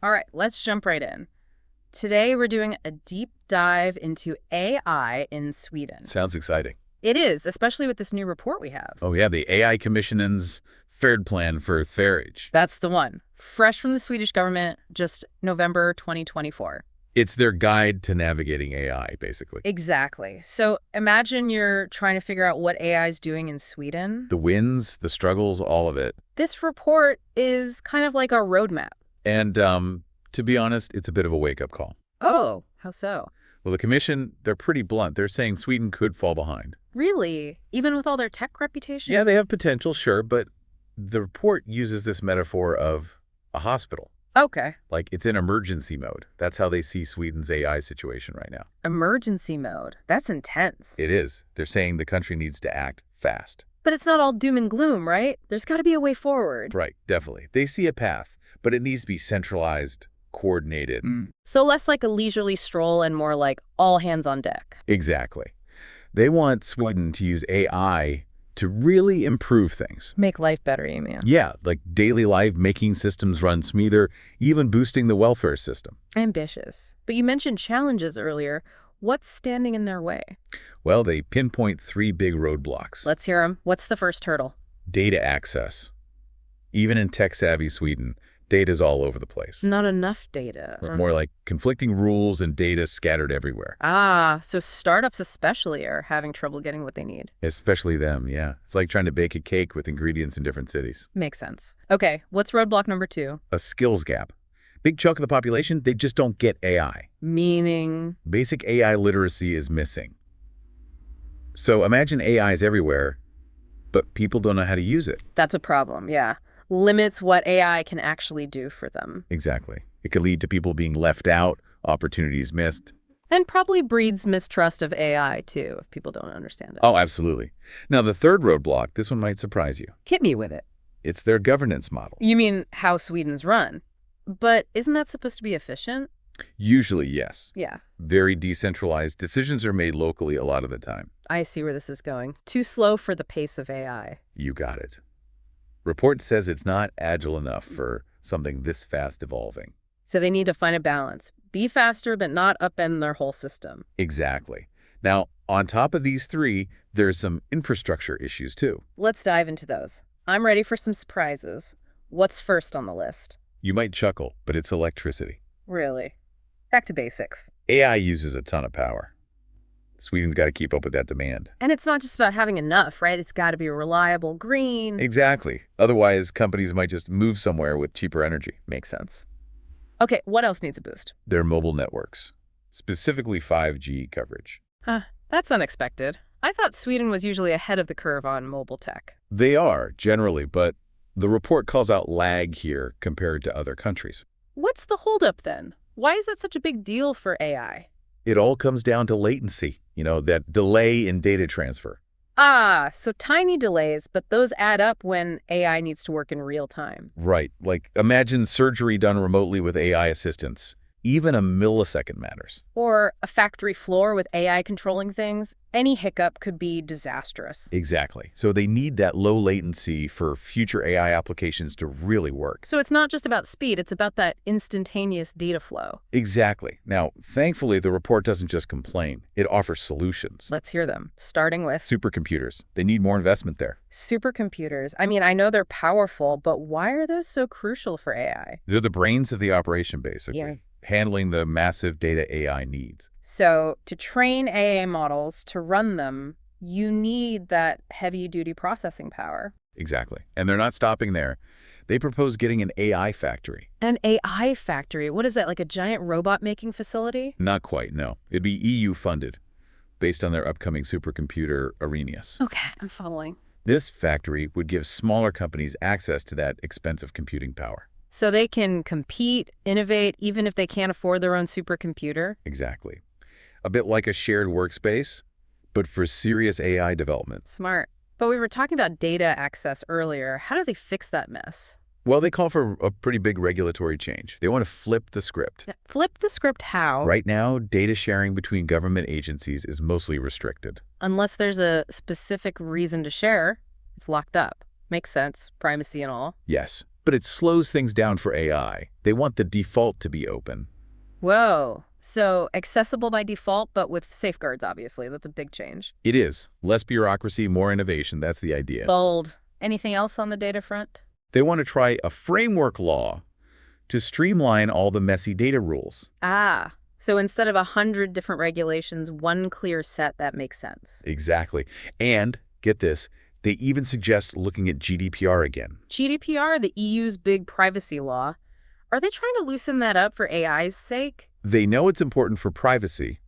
All right, let's jump right in. Today, we're doing a deep dive into AI in Sweden. Sounds exciting. It is, especially with this new report we have. Oh yeah, the AI Commissionens Färdplan för Färage. That's the one. Fresh from the Swedish government, just November 2024. It's their guide to navigating AI, basically. Exactly. So imagine you're trying to figure out what AI is doing in Sweden. The wins, the struggles, all of it. This report is kind of like our roadmap. And to be honest, it's a bit of a wake-up call. Oh, how so? Well, the Commission, they're pretty blunt. They're saying Sweden could fall behind. Really? Even with all their tech reputation? Yeah, they have potential, sure, but the report uses this metaphor of a hospital. Okay. Like it's in emergency mode. That's how they see Sweden's AI situation right now. Emergency mode. That's intense. It is. They're saying the country needs to act fast. But it's not all doom and gloom, right? There's got to be a way forward. Right, definitely. They see a path, but it needs to be centralized, coordinated. So less like a leisurely stroll and more like all hands on deck. Exactly. They want Sweden to use AI to really improve things. Make life better, you mean? Yeah, like daily life, making systems run smoother, even boosting the welfare system. Ambitious. But you mentioned challenges earlier. What's standing in their way? Well, they pinpoint 3 big roadblocks. Let's hear them. What's the first hurdle? Data access. Even in tech-savvy Sweden, data's all over the place. Not enough data. It's more like conflicting rules and data scattered everywhere. Ah, so startups especially are having trouble getting what they need. Especially them, yeah. It's like trying to bake a cake with ingredients in different cities. Makes sense. Okay, what's roadblock number 2? A skills gap. Big chunk of the population, they just don't get AI. Meaning? Basic AI literacy is missing. So imagine AI is everywhere, but people don't know how to use it. That's a problem, yeah. Limits what AI can actually do for them. Exactly. It could lead to people being left out, opportunities missed. And probably breeds mistrust of AI, too, if people don't understand it. Oh, absolutely. Now, the third roadblock, this one might surprise you. Hit me with it. It's their governance model. You mean how Sweden's run? But isn't that supposed to be efficient? Usually, yes. Yeah. Very decentralized. Decisions are made locally a lot of the time. I see where this is going. Too slow for the pace of AI. You got it. Report says it's not agile enough for something this fast evolving. So they need to find a balance. Be faster, but not upend their whole system. Exactly. Now, on top of these 3, there's some infrastructure issues too. Let's dive into those. I'm ready for some surprises. What's first on the list? You might chuckle, but it's electricity. Really? Back to basics. AI uses a ton of power. Sweden's got to keep up with that demand. And it's not just about having enough, right? It's got to be reliable, green. Exactly. Otherwise, companies might just move somewhere with cheaper energy. Makes sense. Okay, what else needs a boost? Their mobile networks, specifically 5G coverage. Huh, that's unexpected. I thought Sweden was usually ahead of the curve on mobile tech. They are, generally, but the report calls out lag here compared to other countries. What's the holdup then? Why is that such a big deal for AI? It all comes down to latency, that delay in data transfer. Ah, so tiny delays, but those add up when AI needs to work in real time. Right. Like, imagine surgery done remotely with AI assistance. Even a millisecond matters. Or a factory floor with AI controlling things. Any hiccup could be disastrous. Exactly. So they need that low latency for future AI applications to really work. So it's not just about speed, it's about that instantaneous data flow. Exactly. Now, thankfully, the report doesn't just complain. It offers solutions. Let's hear them, starting with Supercomputers. They need more investment there. supercomputers. I mean, I know they're powerful, but why are those so crucial for AI? They're the brains of the operation, basically. Yeah. Handling the massive data AI needs. So to train AI models to run them, you need that heavy-duty processing power. Exactly. And they're not stopping there. They propose getting an AI factory. An AI factory? What is that, like a giant robot-making facility? Not quite, no. It'd be EU funded, based on their upcoming supercomputer Arrhenius. Okay, I'm following. This factory would give smaller companies access to that expensive computing power. So they can compete, innovate, even if they can't afford their own supercomputer? Exactly. A bit like a shared workspace, but for serious AI development. Smart. But we were talking about data access earlier. How do they fix that mess? Well, they call for a pretty big regulatory change. They want to flip the script. Flip the script how? Right now, data sharing between government agencies is mostly restricted. Unless there's a specific reason to share, it's locked up. Makes sense. Privacy and all. Yes. but it slows things down for AI. They want the default to be open. Whoa. So accessible by default, but with safeguards, obviously. That's a big change. It is. Less bureaucracy, more innovation. That's the idea. Bold. Anything else on the data front? They want to try a framework law to streamline all the messy data rules. Ah, so instead of 100 different regulations, one clear set that makes sense. Exactly. And, get this, they even suggest looking at GDPR again. GDPR, the EU's big privacy law, are they trying to loosen that up for AI's sake? They know it's important for privacy,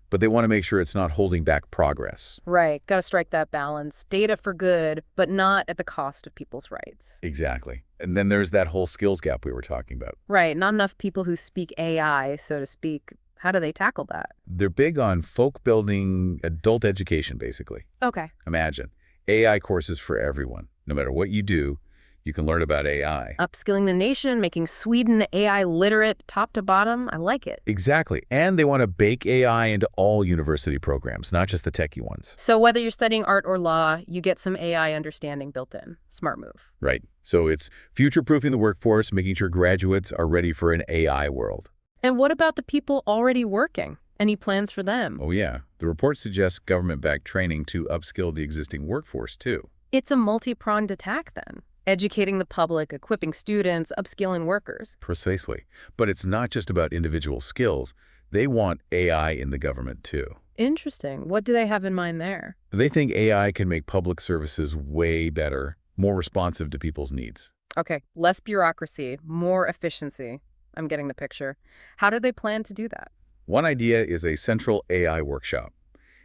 but they want to make sure it's not holding back progress. Right, gotta strike that balance. Data for good, but not at the cost of people's rights. Exactly. And then there's that whole skills gap we were talking about. Right, not enough people who speak AI, so to speak. How do they tackle that? They're big on folk building adult education, basically. Okay. Imagine AI courses for everyone. No matter what you do, you can learn about AI. Upskilling the nation, making Sweden AI literate top to bottom. I like it. Exactly. And they want to bake AI into all university programs, not just the techie ones. So whether you're studying art or law, you get some AI understanding built in. Smart move. Right. So it's future-proofing the workforce, making sure graduates are ready for an AI world. And what about the people already working? Any plans for them? Oh, yeah. The report suggests government-backed training to upskill the existing workforce, too. It's a multi-pronged attack, then. Educating the public, equipping students, upskilling workers. Precisely. But it's not just about individual skills. They want AI in the government, too. Interesting. What do they have in mind there? They think AI can make public services way better, more responsive to people's needs. Okay, less bureaucracy, more efficiency. I'm getting the picture. How do they plan to do that? One idea is a central AI workshop.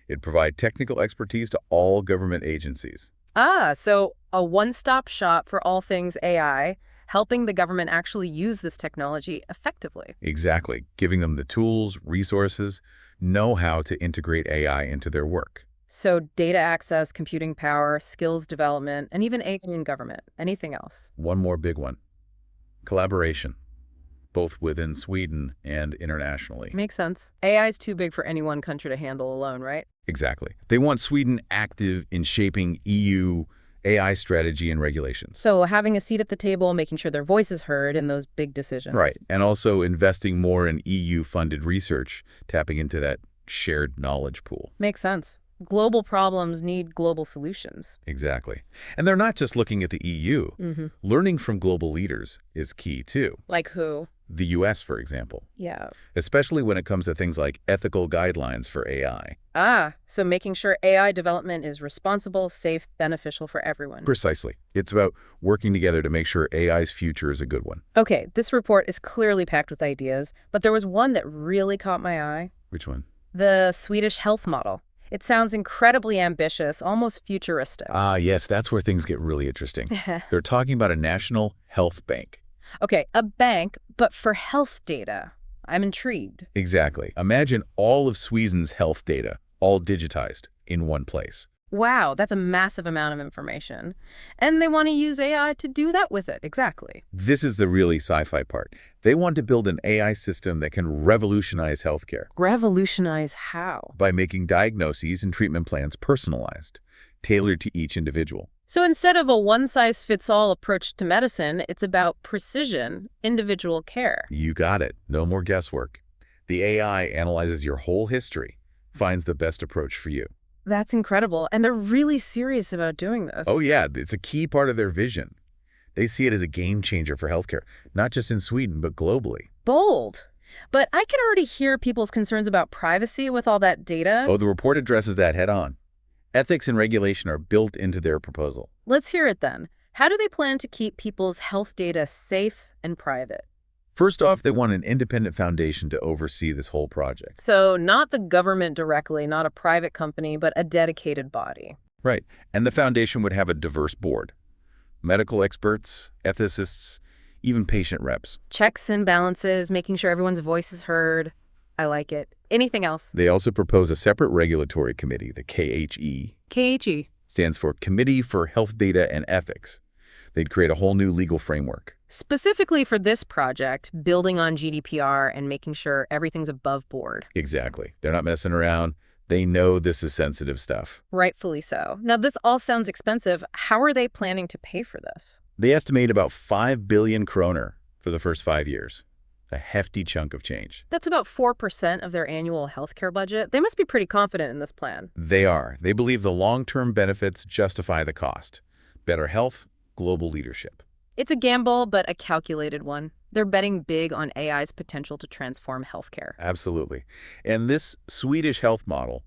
It'd provide technical expertise to all government agencies. Ah, so a one-stop shop for all things AI, helping the government actually use this technology effectively. Exactly. Giving them the tools, resources, know how to integrate AI into their work. So data access, computing power, skills development, and even AI in government. Anything else? One more big one. Collaboration, both within Sweden and internationally. Makes sense. AI is too big for any one country to handle alone, right? Exactly. They want Sweden active in shaping EU AI strategy and regulations. So having a seat at the table, making sure their voice is heard in those big decisions. Right. And also investing more in EU-funded research, tapping into that shared knowledge pool. Makes sense. Global problems need global solutions. Exactly. And they're not just looking at the EU. Learning from global leaders is key, too. Like who? The US, for example. Yeah. Especially when it comes to things like ethical guidelines for AI. Ah, so making sure AI development is responsible, safe, beneficial for everyone. Precisely. It's about working together to make sure AI's future is a good one. Okay, this report is clearly packed with ideas, but there was one that really caught my eye. Which one? The Swedish health model. It sounds incredibly ambitious, almost futuristic. Ah, yes, that's where things get really interesting. They're talking about a national health bank. Okay, a bank, but for health data. I'm intrigued. Exactly. Imagine all of Sweden's health data, all digitized in one place. Wow, that's a massive amount of information. And they want to use AI to do that with it, exactly. This is the really sci-fi part. They want to build an AI system that can revolutionize healthcare. Revolutionize how? By making diagnoses and treatment plans personalized, tailored to each individual. So instead of a one-size-fits-all approach to medicine, it's about precision, individual care. You got it. No more guesswork. The AI analyzes your whole history, finds the best approach for you. That's incredible. And they're really serious about doing this. Oh, yeah. It's a key part of their vision. They see it as a game changer for healthcare, not just in Sweden, but globally. Bold. But I can already hear people's concerns about privacy with all that data. Oh, the report addresses that head on. Ethics and regulation are built into their proposal. Let's hear it then. How do they plan to keep people's health data safe and private? First off, they want an independent foundation to oversee this whole project. So not the government directly, not a private company, but a dedicated body. Right. And the foundation would have a diverse board. Medical experts, ethicists, even patient reps. Checks and balances, making sure everyone's voice is heard. I like it. Anything else? They also propose a separate regulatory committee, the KHE. KHE. Stands for Committee for Health Data and Ethics. They'd create a whole new legal framework. Specifically for this project, building on GDPR and making sure everything's above board. Exactly. They're not messing around. They know this is sensitive stuff. Rightfully so. Now, this all sounds expensive. How are they planning to pay for this? They estimate about 5 billion kroner for the first 5 years. A hefty chunk of change. That's about 4% of their annual healthcare budget. They must be pretty confident in this plan. They are. They believe the long-term benefits justify the cost. Better health, global leadership. It's a gamble, but a calculated one. They're betting big on AI's potential to transform healthcare. Absolutely. And this Swedish health model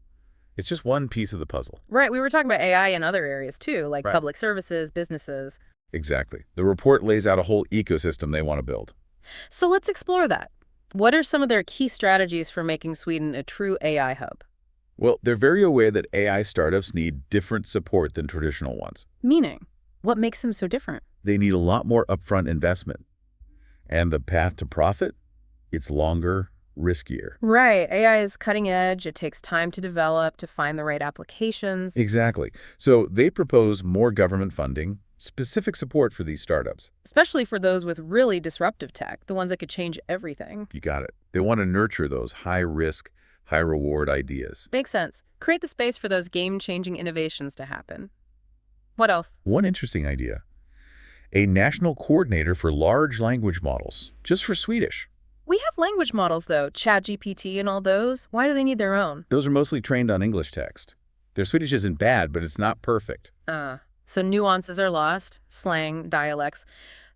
is just one piece of the puzzle. Right, we were talking about AI in other areas too, like Right. public services, businesses. Exactly. The report lays out a whole ecosystem they want to build. So let's explore that. What are some of their key strategies for making Sweden a true AI hub? Well, they're very aware that AI startups need different support than traditional ones. Meaning, what makes them so different? They need a lot more upfront investment. And the path to profit? It's longer, riskier. Right, AI is cutting edge. It takes time to develop, to find the right applications. Exactly. So they propose more government funding, specific support for these startups. Especially for those with really disruptive tech, the ones that could change everything. You got it. They want to nurture those high-risk, high-reward ideas. Makes sense. Create the space for those game-changing innovations to happen. What else? One interesting idea. A national coordinator for large language models, just for Swedish. We have language models, though, ChatGPT and all those. Why do they need their own? Those are mostly trained on English text. Their Swedish isn't bad, but it's not perfect. So nuances are lost, slang, dialects,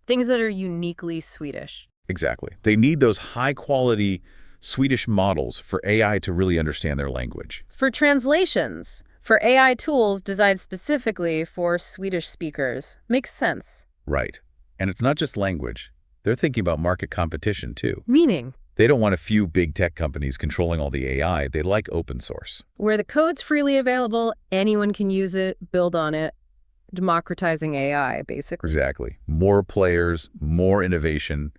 things that are uniquely Swedish. Exactly. They need those high-quality Swedish models for AI to really understand their language. For translations, for AI tools designed specifically for Swedish speakers. Makes sense. Right. And it's not just language. They're thinking about market competition, too. Meaning, They don't want a few big tech companies controlling all the AI. They like open source. where the code's freely available, anyone can use it, build on it. Democratizing AI, basically. Exactly. More players, more innovation,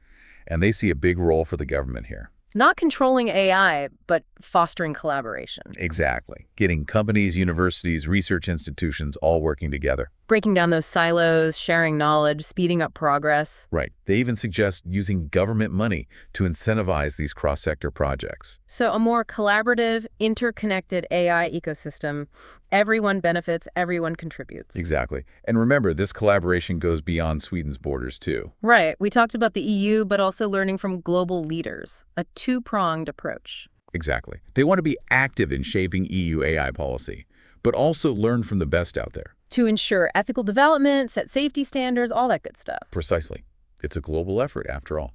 and they see a big role for the government here. Not controlling AI, but fostering collaboration. Exactly. Getting companies, universities, research institutions all working together. Breaking down those silos, sharing knowledge, speeding up progress. Right. They even suggest using government money to incentivize these cross-sector projects. So a more collaborative, interconnected AI ecosystem. Everyone benefits, everyone contributes. Exactly. And remember, this collaboration goes beyond Sweden's borders, too. Right. We talked about the EU, but also learning from global leaders. A two-pronged approach. Exactly. They want to be active in shaping EU AI policy, but also learn from the best out there. To ensure ethical development, set safety standards, all that good stuff. Precisely. It's a global effort, after all.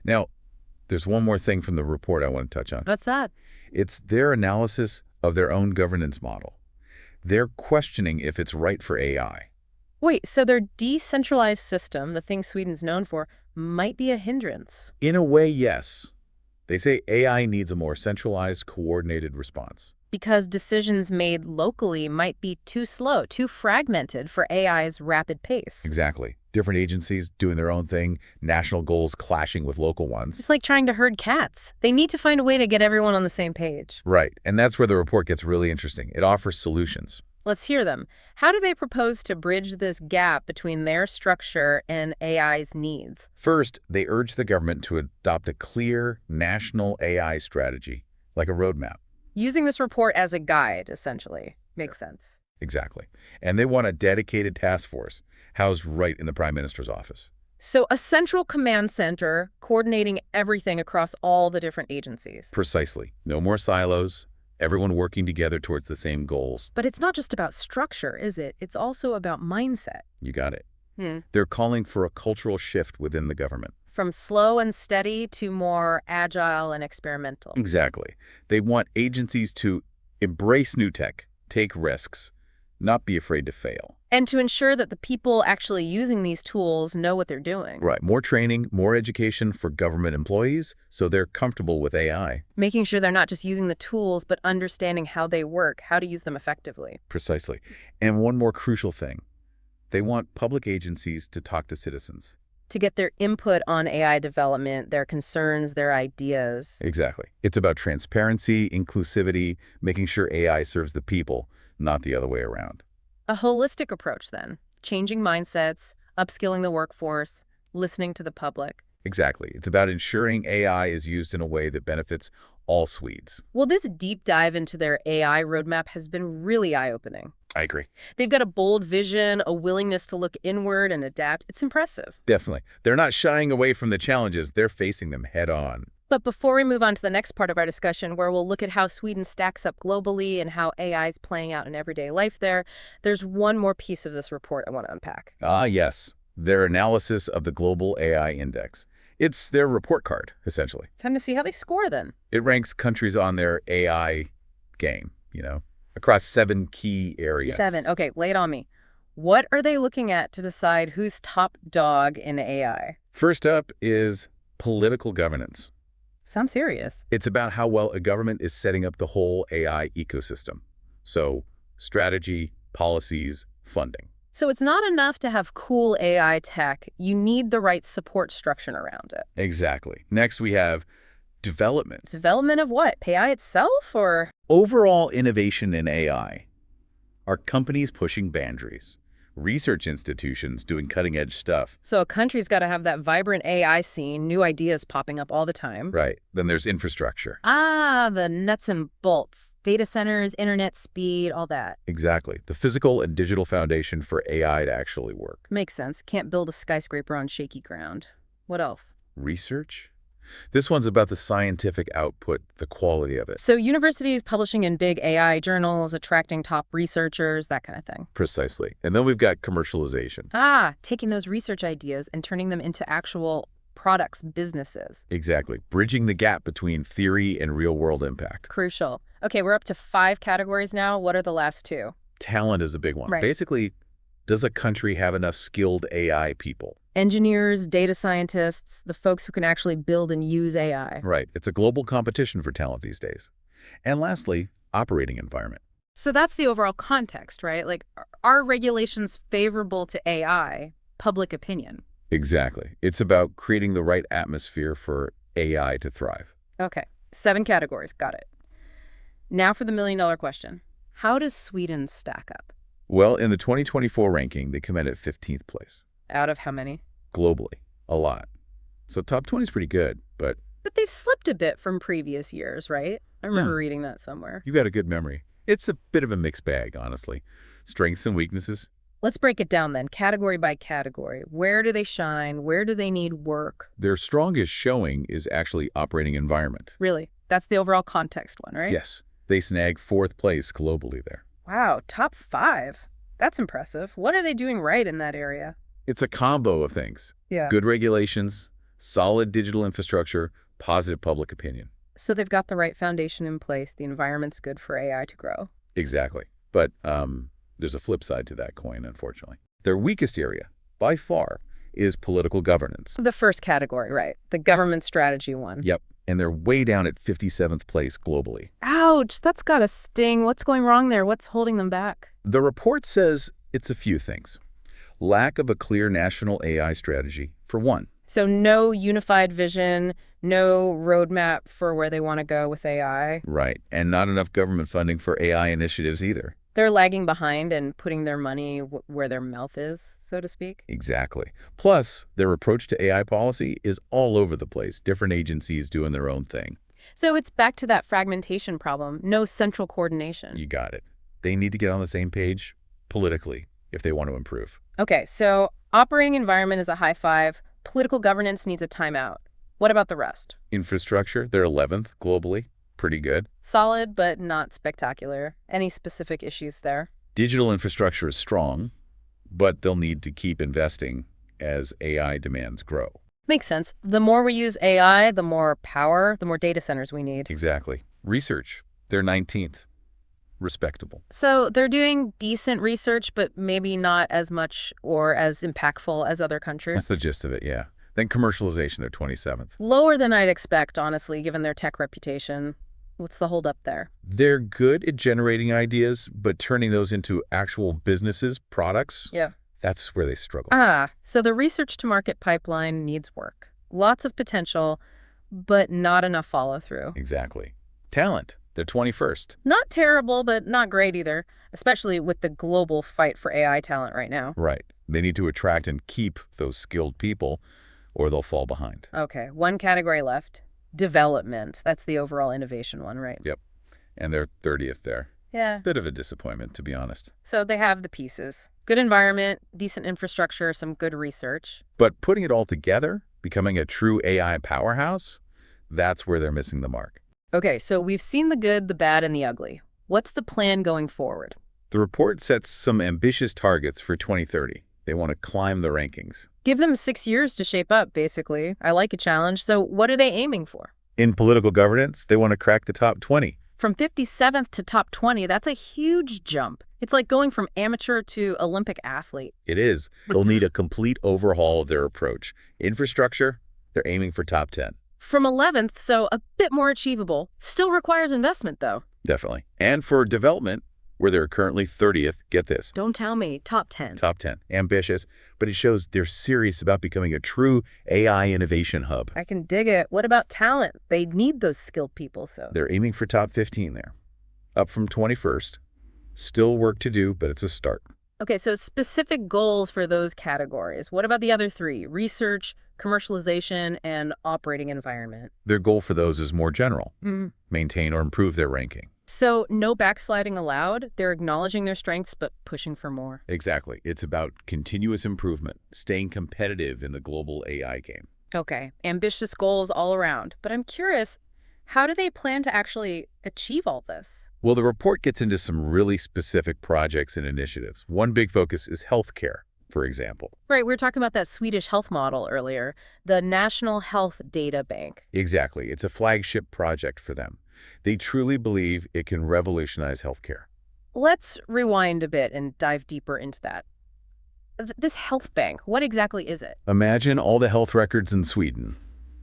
Now, there's one more thing from the report I want to touch on. What's that? It's their analysis of their own governance model. They're questioning if it's right for AI. Wait, so their decentralized system, the thing Sweden's known for, might be a hindrance. In a way, yes. They say AI needs a more centralized, coordinated response. Because decisions made locally might be too slow, too fragmented for AI's rapid pace. Exactly. Different agencies doing their own thing, national goals clashing with local ones. It's like trying to herd cats. They need to find a way to get everyone on the same page. Right. And that's where the report gets really interesting. It offers solutions. Let's hear them. How do they propose to bridge this gap between their structure and AI's needs? First, they urge the government to adopt a clear national AI strategy, like a roadmap. Using this report as a guide, essentially. Makes sense. Exactly. And they want a dedicated task force housed right in the Prime Minister's office. So a central command center coordinating everything across all the different agencies. Precisely. No more silos, everyone working together towards the same goals. But it's not just about structure, is it? It's also about mindset. You got it. They're calling for a cultural shift within the government. From slow and steady to more agile and experimental. Exactly. They want agencies to embrace new tech, take risks, not be afraid to fail. And to ensure that the people actually using these tools know what they're doing. Right. More training, more education for government employees so they're comfortable with AI. Making sure they're not just using the tools, but understanding how they work, how to use them effectively. Precisely. And one more crucial thing. They want public agencies to talk to citizens. To get their input on AI development, their concerns, their ideas. Exactly. It's about transparency, inclusivity, making sure AI serves the people, not the other way around. A holistic approach, then. Changing mindsets, upskilling the workforce, listening to the public. Exactly. It's about ensuring AI is used in a way that benefits all Swedes. Well, this deep dive into their AI roadmap has been really eye-opening. I agree. They've got a bold vision, a willingness to look inward and adapt. It's impressive. Definitely. They're not shying away from the challenges. They're facing them head on. But before we move on to the next part of our discussion, where we'll look at how Sweden stacks up globally and how AI is playing out in everyday life there's one more piece of this report I want to unpack. Ah, yes. Their analysis of the Global AI Index. It's their report card, essentially. Time to see how they score then. It ranks countries on their AI game, across 7 key areas. 7. Okay, lay it on me. What are they looking at to decide who's top dog in AI? First up is political governance. Sounds serious. It's about how well a government is setting up the whole AI ecosystem. So, strategy, policies, funding. So it's not enough to have cool AI tech. You need the right support structure around it. Exactly. Next, we have development. Development of what? AI itself or? Overall innovation in AI. Are companies pushing boundaries? Research institutions doing cutting-edge stuff? So a country's got to have that vibrant AI scene, new ideas popping up all the time. Right. Then there's infrastructure. Ah, the nuts and bolts. Data centers, internet speed, all that. Exactly. The physical and digital foundation for AI to actually work. Makes sense. Can't build a skyscraper on shaky ground. What else? Research? This one's about the scientific output, the quality of it. So universities publishing in big AI journals, attracting top researchers, that kind of thing. Precisely. And then we've got commercialization. Ah, taking those research ideas and turning them into actual products, businesses. Exactly. Bridging the gap between theory and real-world impact. Crucial. Okay, we're up to 5 categories now. What are the last 2? Talent is a big one. Right. Basically, does a country have enough skilled AI people? Engineers, data scientists, the folks who can actually build and use AI. Right. It's a global competition for talent these days. And lastly, operating environment. So that's the overall context, right? Like, are regulations favorable to AI, public opinion? Exactly. It's about creating the right atmosphere for AI to thrive. Okay, 7 categories. Got it. Now for the million-dollar question. How does Sweden stack up? Well, in the 2024 ranking, they come in at 15th place. Out of how many? Globally. A lot. So top 20 is pretty good, but But they've slipped a bit from previous years, right? I remember Yeah. reading that somewhere. you got a good memory. It's a bit of a mixed bag, honestly. Strengths and weaknesses. Let's break it down then, category by category. Where do they shine? Where do they need work? Their strongest showing is actually operating environment. Really? That's the overall context one, right? Yes. They snag 4th place globally there. Wow, top 5. That's impressive. What are they doing right in that area? It's a combo of things. Yeah. Good regulations, solid digital infrastructure, positive public opinion. So they've got the right foundation in place. The environment's good for AI to grow. Exactly. But there's a flip side to that coin, unfortunately. Their weakest area, by far, is political governance. The first category, right? The government strategy one. Yep. And they're way down at 57th place globally. Ouch, that's gotta sting. What's going wrong there? What's holding them back? The report says it's a few things. Lack of a clear national AI strategy, for one. So no unified vision, no roadmap for where they want to go with AI. Right. And not enough government funding for AI initiatives either. They're lagging behind and putting their money where their mouth is, so to speak. Exactly. Plus, their approach to AI policy is all over the place. Different agencies doing their own thing. So it's back to that fragmentation problem. No central coordination. You got it. They need to get on the same page politically if they want to improve. Okay, so operating environment is a high 5. Political governance needs a timeout. What about the rest? Infrastructure, they're 11th globally. Pretty good. Solid, but not spectacular. Any specific issues there? Digital infrastructure is strong, but they'll need to keep investing as AI demands grow. Makes sense. The more we use AI, the more power, the more data centers we need. Exactly. Research, they're 19th. Respectable. So they're doing decent research, but maybe not as much or as impactful as other countries. That's the gist of it, yeah. Then commercialization, they're 27th. Lower than I'd expect, honestly, given their tech reputation. What's the holdup there? They're good at generating ideas, but turning those into actual businesses, products, Yeah. that's where they struggle. Ah, so the research to market pipeline needs work. Lots of potential, but not enough follow-through. Exactly. Talent, they're 21st. Not terrible, but not great either, especially with the global fight for AI talent right now. Right. They need to attract and keep those skilled people, or they'll fall behind. Okay, 1 category left. Development. That's the overall innovation one, right? Yep. And they're 30th there. Yeah. Bit of a disappointment, to be honest. So they have the pieces. Good environment, decent infrastructure, some good research. But putting it all together, becoming a true AI powerhouse, that's where they're missing the mark. Okay, so we've seen the good, the bad, and the ugly. What's the plan going forward? The report sets some ambitious targets for 2030. They want to climb the rankings. Give them 6 years to shape up, basically. I like a challenge. So what are they aiming for? In political governance, they want to crack the top 20. From 57th to top 20, that's a huge jump. It's like going from amateur to Olympic athlete. It is. They'll need a complete overhaul of their approach. Infrastructure, they're aiming for top 10. From 11th, so a bit more achievable. Still requires investment, though. Definitely. And for development, where they're currently 30th, get this. Don't tell me. Top 10. Top 10. Ambitious, but it shows they're serious about becoming a true AI innovation hub. I can dig it. What about talent? They need those skilled people, so. They're aiming for top 15 there. Up from 21st. Still work to do, but it's a start. Okay, so specific goals for those categories. What about the other three? Research, commercialization, and operating environment. Their goal for those is more general. Mm. Maintain or improve their ranking. So no backsliding allowed. They're acknowledging their strengths, but pushing for more. Exactly. It's about continuous improvement, staying competitive in the global AI game. Okay, ambitious goals all around. But I'm curious, how do they plan to actually achieve all this? Well, the report gets into some really specific projects and initiatives. One big focus is healthcare, for example. Right, we were talking about that Swedish health model earlier, the National Health Data Bank. Exactly. It's a flagship project for them. They truly believe it can revolutionize healthcare. Let's rewind a bit and dive deeper into that. This health bank, what exactly is it? Imagine all the health records in Sweden,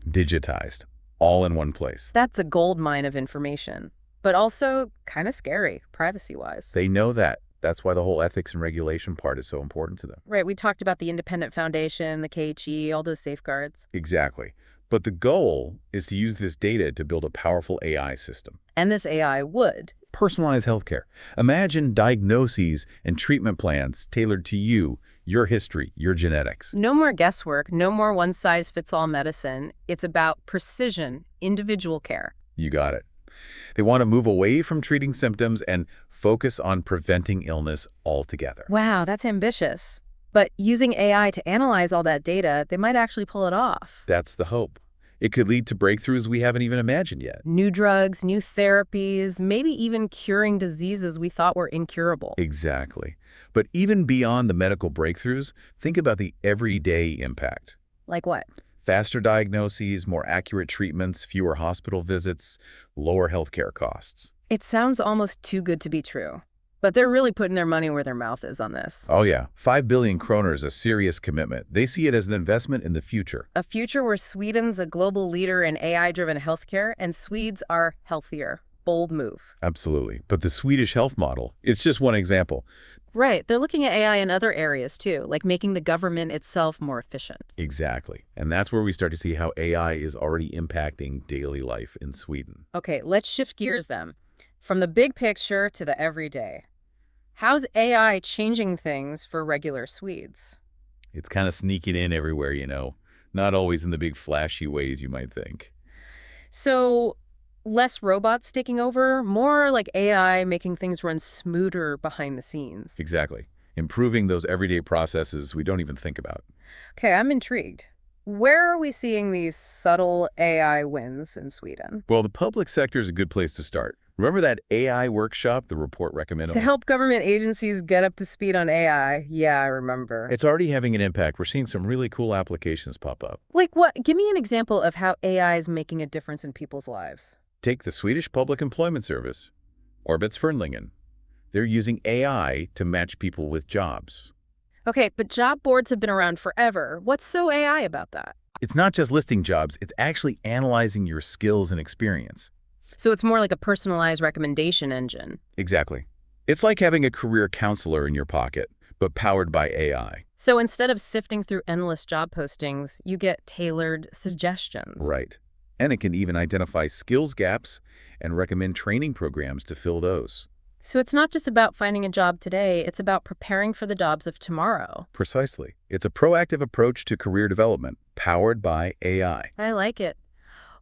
digitized, all in one place. That's a gold mine of information, but also kind of scary, privacy-wise. They know that. That's why the whole ethics and regulation part is so important to them. Right, we talked about the independent foundation, the KHE, all those safeguards. Exactly. But the goal is to use this data to build a powerful AI system. And this AI would. Personalized healthcare. Imagine diagnoses and treatment plans tailored to you, your history, your genetics. No more guesswork, no more one-size-fits-all medicine. It's about precision, individual care. You got it. They want to move away from treating symptoms and focus on preventing illness altogether. Wow, that's ambitious. But using AI to analyze all that data, they might actually pull it off. That's the hope. It could lead to breakthroughs we haven't even imagined yet. New drugs, new therapies, maybe even curing diseases we thought were incurable. Exactly. But even beyond the medical breakthroughs, think about the everyday impact. Like what? Faster diagnoses, more accurate treatments, fewer hospital visits, lower healthcare costs. It sounds almost too good to be true. But they're really putting their money where their mouth is on this. Oh yeah, 5 billion kroner is a serious commitment. They see it as an investment in the future. A future where Sweden's a global leader in AI-driven healthcare and Swedes are healthier. Bold move. Absolutely. But the Swedish health model, it's just one example. Right. They're looking at AI in other areas too, like making the government itself more efficient. Exactly. And that's where we start to see how AI is already impacting daily life in Sweden. Okay, let's shift gears then. From the big picture to the everyday. How's AI changing things for regular Swedes? It's kind of sneaking in everywhere, you know. Not always in the big flashy ways you might think. So, less robots taking over, more like AI making things run smoother behind the scenes. Exactly. Improving those everyday processes we don't even think about. Okay, I'm intrigued. Where are we seeing these subtle AI wins in Sweden? Well, the public sector is a good place to start. Remember that AI workshop the report recommended? To help government agencies get up to speed on AI. Yeah, I remember. It's already having an impact. We're seeing some really cool applications pop up. Like what? Give me an example of how AI is making a difference in people's lives. Take the Swedish Public Employment Service, Arbetsförmedlingen. They're using AI to match people with jobs. Okay, but job boards have been around forever. What's so AI about that? It's not just listing jobs, it's actually analyzing your skills and experience. So it's more like a personalized recommendation engine. Exactly. It's like having a career counselor in your pocket, but powered by AI. So instead of sifting through endless job postings, you get tailored suggestions. Right. And it can even identify skills gaps and recommend training programs to fill those. So it's not just about finding a job today, it's about preparing for the jobs of tomorrow. Precisely. It's a proactive approach to career development, powered by AI. I like it.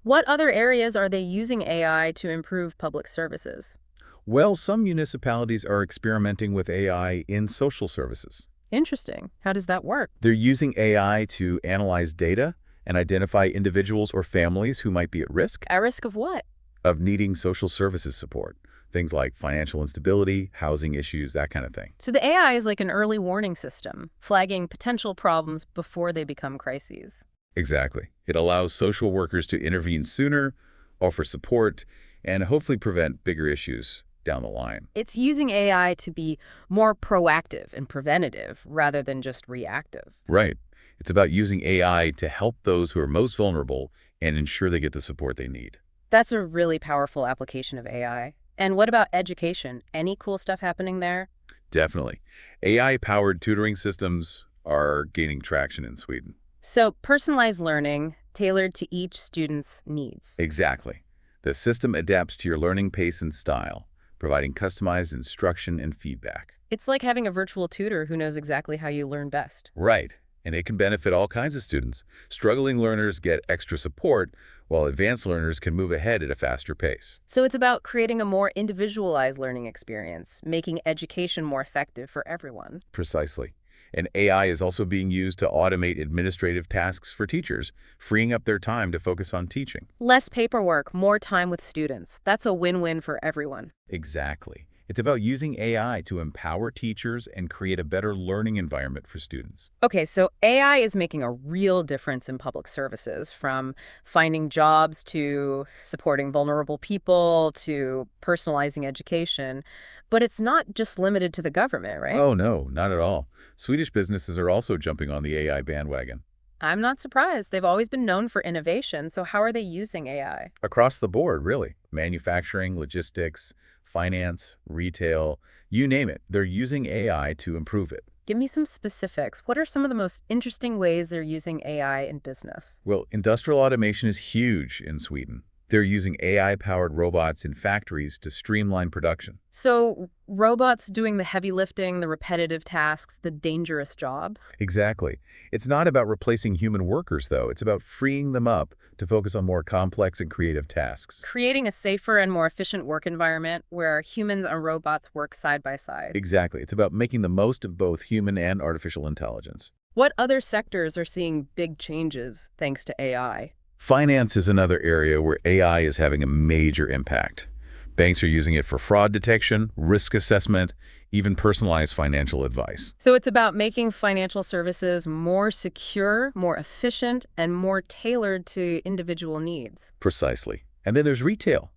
What other areas are they using AI to improve public services? Well, some municipalities are experimenting with AI in social services. Interesting. How does that work? They're using AI to analyze data and identify individuals or families who might be at risk At risk of what? of needing social services support. Things like financial instability, housing issues, that kind of thing. So the AI is like an early warning system, flagging potential problems before they become crises. Exactly. It allows social workers to intervene sooner, offer support, and hopefully prevent bigger issues down the line. It's using AI to be more proactive and preventative rather than just reactive. Right. It's about using AI to help those who are most vulnerable and ensure they get the support they need. That's a really powerful application of AI. And what about education? Any cool stuff happening there? Definitely. AI-powered tutoring systems are gaining traction in Sweden. So personalized learning tailored to each student's needs. Exactly. The system adapts to your learning pace and style, providing customized instruction and feedback. It's like having a virtual tutor who knows exactly how you learn best. Right. And it can benefit all kinds of students. Struggling learners get extra support, while advanced learners can move ahead at a faster pace. So it's about creating a more individualized learning experience, making education more effective for everyone. Precisely. And AI is also being used to automate administrative tasks for teachers, freeing up their time to focus on teaching. Less paperwork, more time with students. That's a win-win for everyone. Exactly. It's about using AI to empower teachers and create a better learning environment for students. Okay, so AI is making a real difference in public services, from finding jobs to supporting vulnerable people to personalizing education. But it's not just limited to the government, right? Oh, no, not at all. Swedish businesses are also jumping on the AI bandwagon. I'm not surprised. They've always been known for innovation, so how are they using AI? Across the board, really. Manufacturing, logistics, finance, retail, you name it. They're using AI to improve it. Give me some specifics. What are some of the most interesting ways they're using AI in business? Well, industrial automation is huge in Sweden. They're using AI-powered robots in factories to streamline production. So robots doing the heavy lifting, the repetitive tasks, the dangerous jobs? Exactly. It's not about replacing human workers, though. It's about freeing them up to focus on more complex and creative tasks. Creating a safer and more efficient work environment where humans and robots work side by side. Exactly. It's about making the most of both human and artificial intelligence. What other sectors are seeing big changes thanks to AI? Finance is another area where AI is having a major impact. Banks are using it for fraud detection, risk assessment, even personalized financial advice. So it's about making financial services more secure, more efficient, and more tailored to individual needs. Precisely. And then there's retail.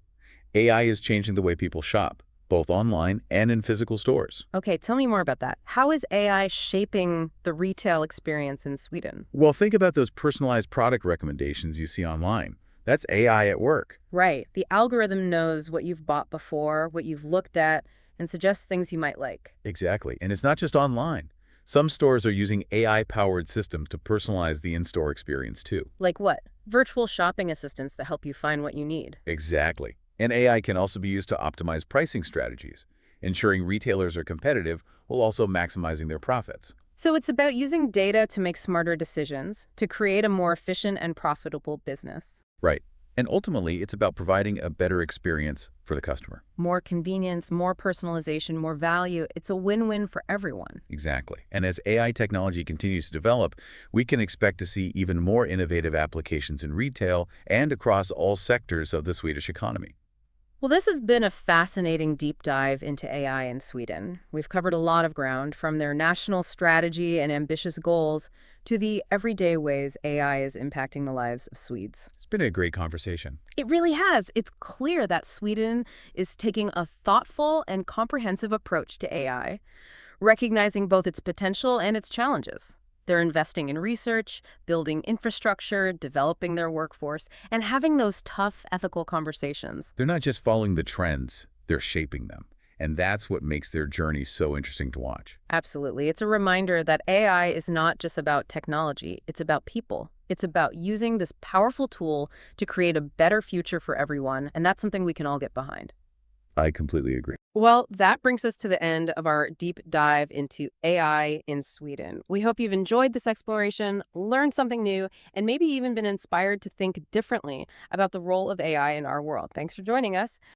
AI is changing the way people shop, both online and in physical stores. Okay, tell me more about that. How is AI shaping the retail experience in Sweden? Well, think about those personalized product recommendations you see online. That's AI at work. Right. The algorithm knows what you've bought before, what you've looked at, and suggests things you might like. Exactly. And it's not just online. Some stores are using AI-powered systems to personalize the in-store experience too. Like what? Virtual shopping assistants that help you find what you need. Exactly. And AI can also be used to optimize pricing strategies, ensuring retailers are competitive while also maximizing their profits. So it's about using data to make smarter decisions, to create a more efficient and profitable business. Right. And ultimately, it's about providing a better experience for the customer. More convenience, more personalization, more value. It's a win-win for everyone. Exactly. And as AI technology continues to develop, we can expect to see even more innovative applications in retail and across all sectors of the Swedish economy. Well, this has been a fascinating deep dive into AI in Sweden. We've covered a lot of ground, from their national strategy and ambitious goals to the everyday ways AI is impacting the lives of Swedes. It's been a great conversation. It really has. It's clear that Sweden is taking a thoughtful and comprehensive approach to AI, recognizing both its potential and its challenges. They're investing in research, building infrastructure, developing their workforce, and having those tough ethical conversations. They're not just following the trends, they're shaping them. And that's what makes their journey so interesting to watch. Absolutely. It's a reminder that AI is not just about technology, it's about people. It's about using this powerful tool to create a better future for everyone, and that's something we can all get behind. I completely agree. Well, that brings us to the end of our deep dive into AI in Sweden. We hope you've enjoyed this exploration, learned something new, and maybe even been inspired to think differently about the role of AI in our world. Thanks for joining us.